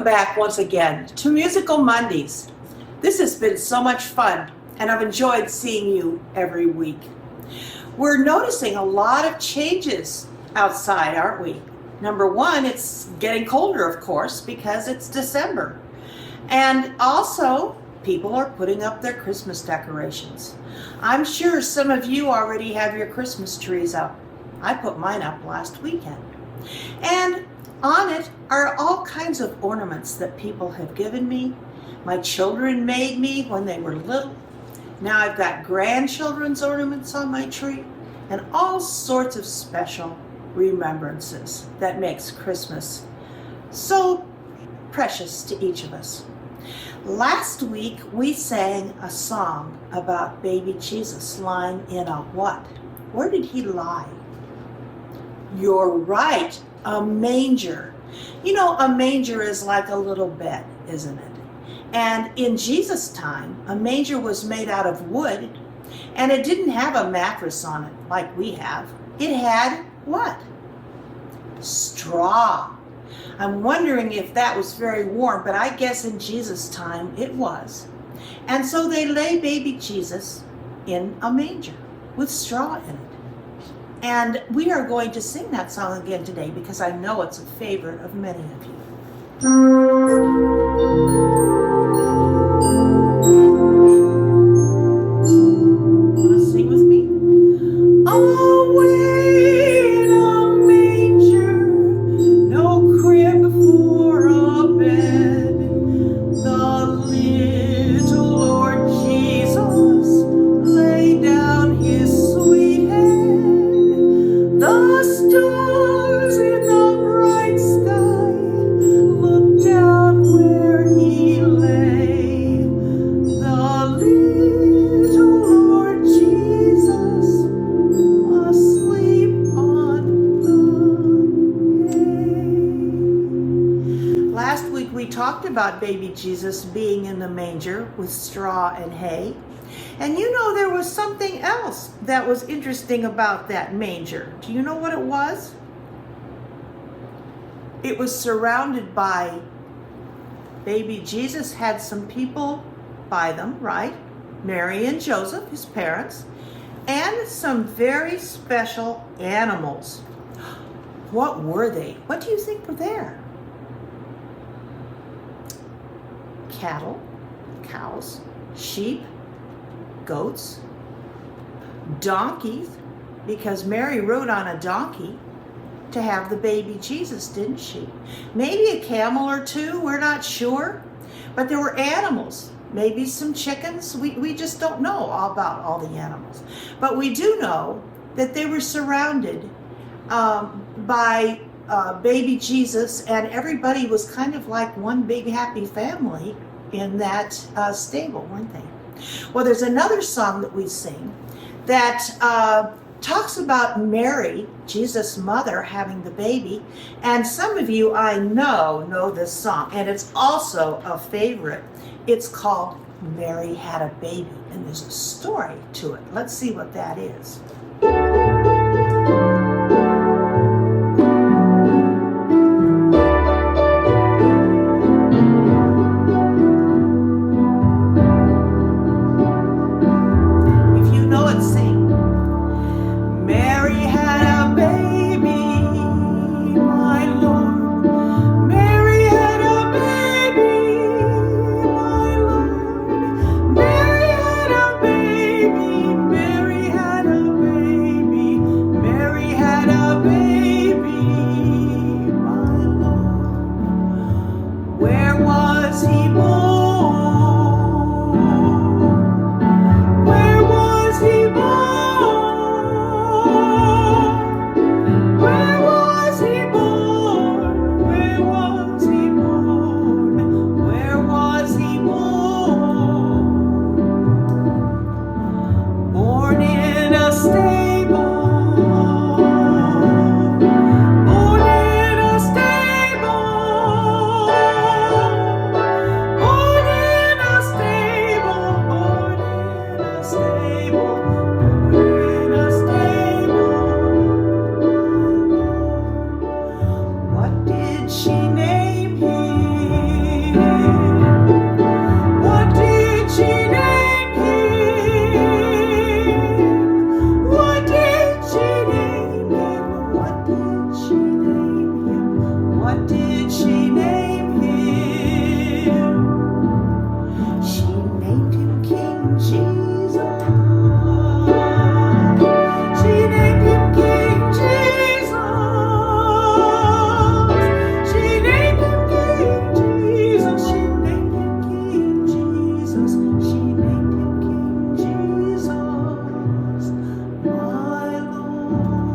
back once again to Musical Mondays. This has been so much fun, and I've enjoyed seeing you every week. We're noticing a lot of changes outside, aren't we? Number one, it's getting colder, of course, because it's December. And also, people are putting up their Christmas decorations. I'm sure some of you already have your Christmas trees up. I put mine up last weekend. And on it are all kinds of ornaments that people have given me. My children made me when they were little. Now I've got grandchildren's ornaments on my tree and all sorts of special remembrances that makes Christmas so precious to each of us. Last week we sang a song about baby Jesus lying in a what? Where did he lie? You're right, a manger. You know, a manger is like a little bed, isn't it? And in Jesus' time, a manger was made out of wood, and it didn't have a mattress on it like we have. It had what? Straw. I'm wondering if that was very warm, but I guess in Jesus' time it was. And so they lay baby Jesus in a manger with straw in it. And we are going to sing that song again today because I know it's a favorite of many of you. Want to sing with me? Away in a manger, no crib for a bed, the little Lord Jesus laid down his sweet head. The stars in the bright sky looked down where he lay. The little Lord Jesus asleep on the hay. Last week we talked about baby Jesus being in the manger with straw and hay. And you know, there was something else that was interesting about that manger. Do you know what it was? It was surrounded by, baby Jesus had some people by them, right? Mary and Joseph, his parents, and some very special animals. What were they? What do you think were there? Cattle, cows, sheep, goats, donkeys, because Mary rode on a donkey to have the baby Jesus, didn't she? Maybe a camel or two, we're not sure. But there were animals, maybe some chickens. We just don't know all about all the animals. But we do know that they were surrounded by baby Jesus, and everybody was kind of like one big happy family in that stable, weren't they? Well, there's another song that we sing that talks about Mary, Jesus' mother, having the baby. And some of you, I know this song, and it's also a favorite. It's called Mary Had a Baby, and there's a story to it. Let's see what that is. Mary had a baby. she name him? What did she name him? She named him King Jesus. She named him King Jesus. She named him King Jesus. She named him King Jesus. She named him King Jesus, my Lord.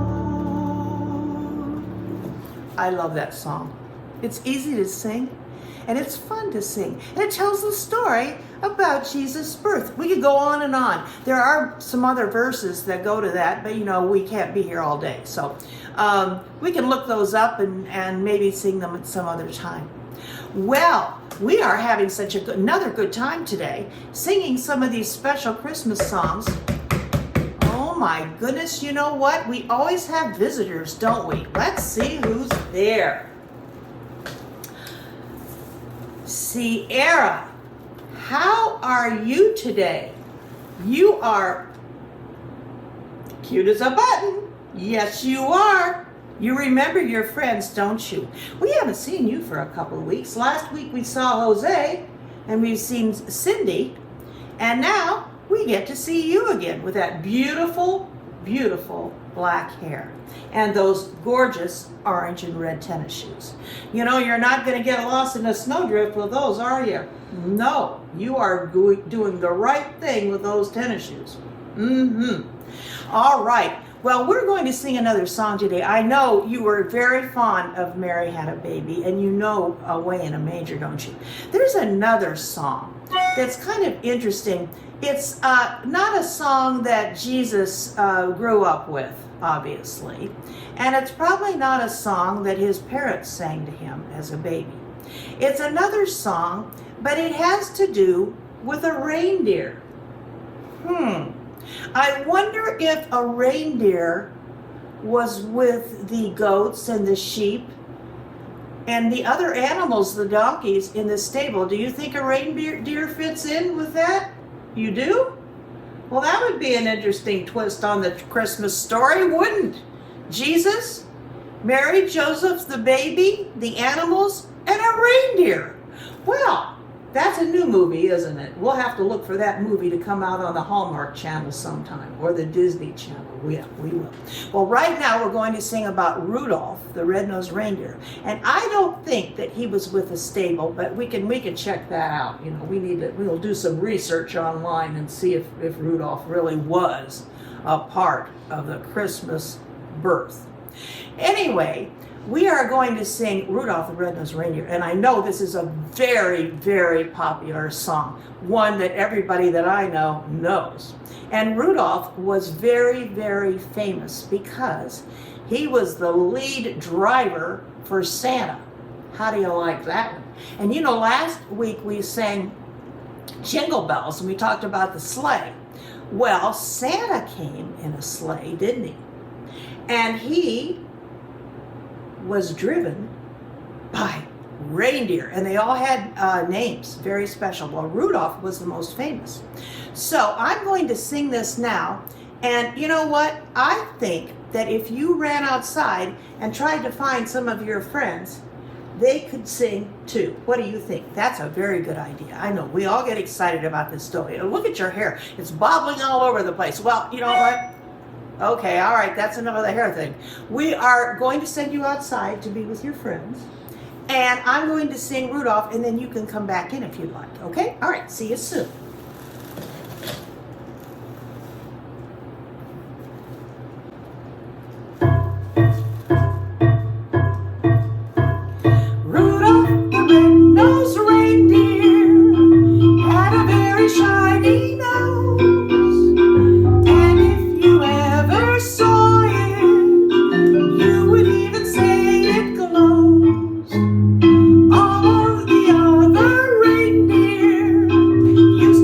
I love that song. It's easy to sing, and it's fun to sing. And it tells the story about Jesus' birth. We could go on and on. There are some other verses that go to that, but we can't be here all day. So we can look those up and maybe sing them at some other time. Well, we are having such another good time today, singing some of these special Christmas songs. Oh my goodness, you know what? We always have visitors, don't we? Let's see who's there. Sierra, how are you today? You are cute as a button. Yes, you are. You remember your friends, don't you? We haven't seen you for a couple of weeks. Last week we saw Jose, and we've seen Cindy, and now we get to see you again with that beautiful, beautiful black hair and those gorgeous orange and red tennis shoes. You're not going to get lost in a snowdrift with those, are you? No, you are doing the right thing with those tennis shoes. All right. Well, we're going to sing another song today. I know you were very fond of Mary Had a Baby, and you know Away in a Manger, don't you? There's another song that's kind of interesting. It's not a song that Jesus grew up with, obviously, and it's probably not a song that his parents sang to him as a baby. It's another song, but it has to do with a reindeer. I wonder if a reindeer was with the goats and the sheep and the other animals, the donkeys, in the stable. Do you think a reindeer fits in with that? You do? Well, that would be an interesting twist on the Christmas story, wouldn't? Jesus, Mary, Joseph, the baby, the animals, and a reindeer. Well, that's a new movie, isn't it? We'll have to look for that movie to come out on the Hallmark Channel sometime, or the Disney Channel. Yeah, we will. Well, right now we're going to sing about Rudolph, the red-nosed reindeer. And I don't think that he was with a stable, but we can check that out. We'll do some research online and see if Rudolph really was a part of the Christmas birth. Anyway, we are going to sing Rudolph the Red-Nosed Reindeer, and I know this is a very, very popular song, one that everybody that I know knows. And Rudolph was very, very famous because he was the lead driver for Santa. How do you like that one? And last week we sang Jingle Bells, and we talked about the sleigh. Well, Santa came in a sleigh, didn't he? And he was driven by reindeer, and they all had names, very special. Well, Rudolph was the most famous. So I'm going to sing this now, and you know what? I think that if you ran outside and tried to find some of your friends, they could sing too. What do you think? That's a very good idea. I know, we all get excited about this story. Look at your hair. It's bobbling all over the place. Well, you know what? Okay, all right, that's enough of the hair thing. We are going to send you outside to be with your friends, and I'm going to sing Rudolph, and then you can come back in if you'd like, okay? All right, see you soon. Rudolph the red-nosed reindeer had a very shiny nose, and if you ever saw it, you would even say it glows. All of the other reindeer used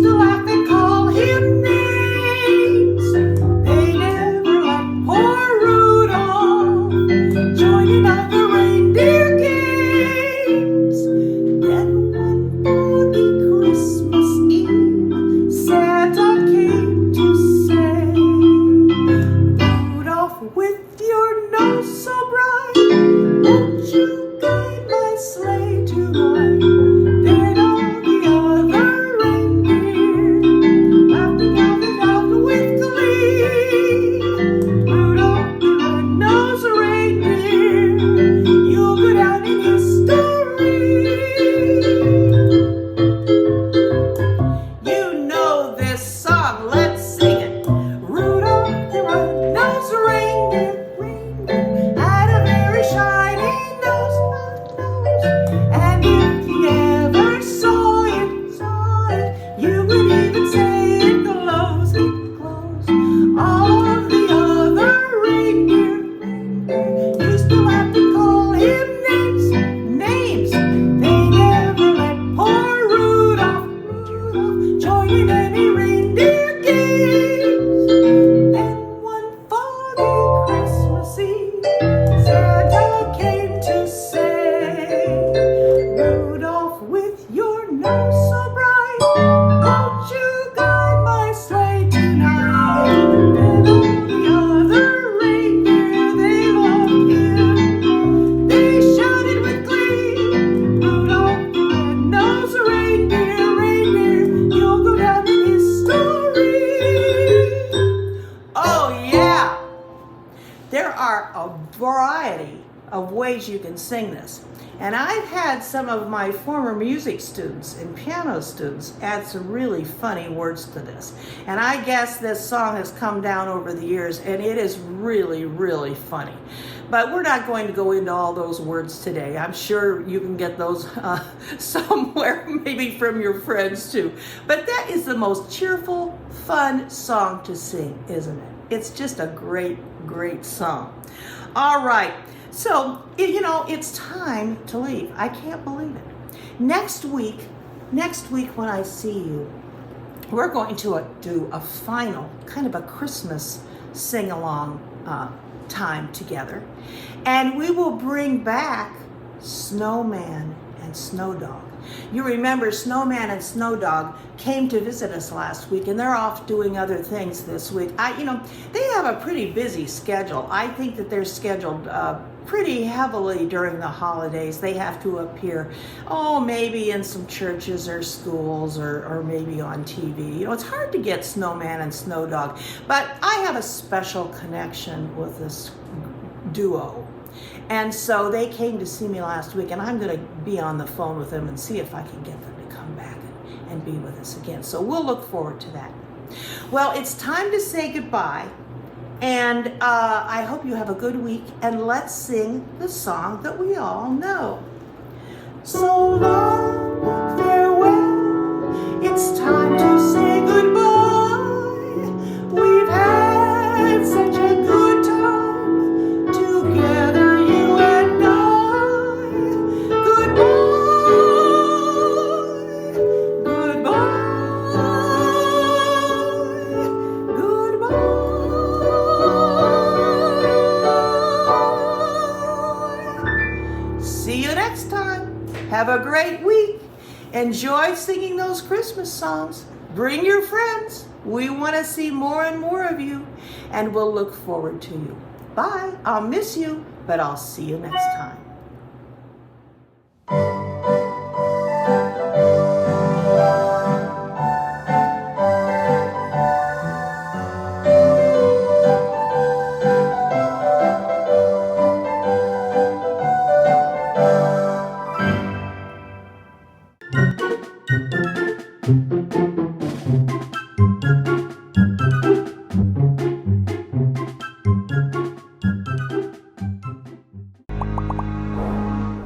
ways you can sing this. And I've had some of my former music students and piano students add some really funny words to this. And I guess this song has come down over the years, and it is really, really funny. But we're not going to go into all those words today. I'm sure you can get those somewhere, maybe from your friends too. But that is the most cheerful, fun song to sing, isn't it? It's just a great, great song. All right. So, it's time to leave. I can't believe it. Next week when I see you, we're going to do a final, kind of a Christmas sing-along time together. And we will bring back Snowman and Snow Dog. You remember Snowman and Snow Dog came to visit us last week, and they're off doing other things this week. They have a pretty busy schedule. I think that they're scheduled pretty heavily during the holidays. They have to appear, maybe in some churches or schools or maybe on TV. It's hard to get Snowman and Snow Dog, but I have a special connection with this duo. And so they came to see me last week, and I'm going to be on the phone with them and see if I can get them to come back and be with us again. So we'll look forward to that. Well, it's time to say goodbye, and I hope you have a good week, and let's sing the song that we all know. So long, farewell, it's time to say goodbye. We've had such a good time together. Have a great week. Enjoy singing those Christmas songs. Bring your friends. We want to see more and more of you, and we'll look forward to you. Bye. I'll miss you, but I'll see you next time.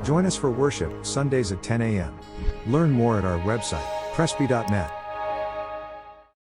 Join us for worship, Sundays at 10 a.m. Learn more at our website, presby.net.